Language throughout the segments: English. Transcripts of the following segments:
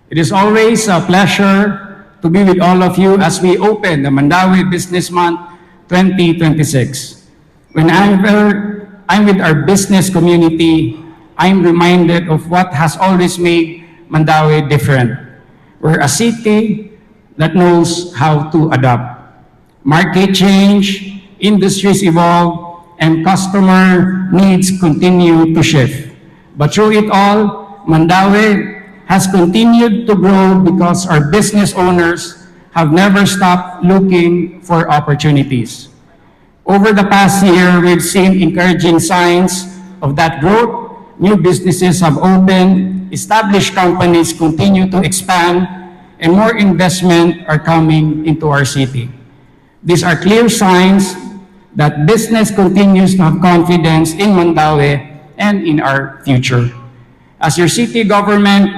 It is always a pleasure to be with all of you as we open the Mandaue Business Month 2026. Whenever I'm with our business community, I'm reminded of what has always made Mandaue different. We're a city that knows how to adapt. Market change, industries evolve, and customer needs continue to shift. But through it all, Mandaue has continued to grow because our business owners have never stopped looking for opportunities. Over the past year, we've seen encouraging signs of that growth. New businesses have opened, established companies continue to expand, and more investment are coming into our city. These are clear signs that business continues to have confidence in Mandaue and in our future. As your city government,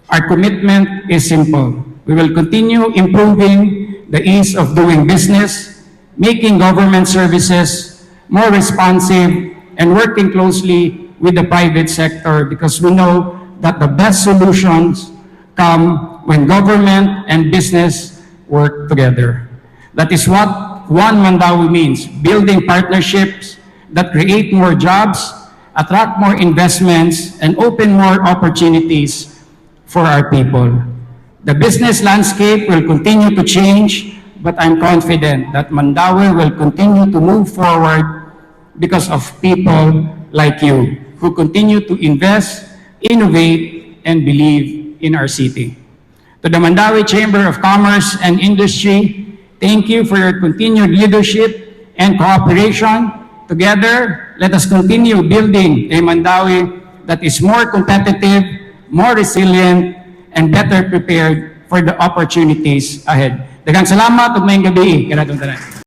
our commitment is simple. We will continue improving the ease of doing business, making government services more responsive, and working closely with the private sector because we know that the best solutions come when government and business work together. That is what One Mandaue means, building partnerships that create more jobs, attract more investments, and open more opportunities for our people. The business landscape will continue to change, but I'm confident that Mandaue will continue to move forward because of people like you who continue to invest, innovate, and believe in our city. To the Mandaue Chamber of Commerce and Industry, thank you for your continued leadership and cooperation. Together, let us continue building a Mandaue that is more competitive, more resilient, and better prepared for the opportunities ahead. Daghang salamat ug maayong gabi kanatong tanan.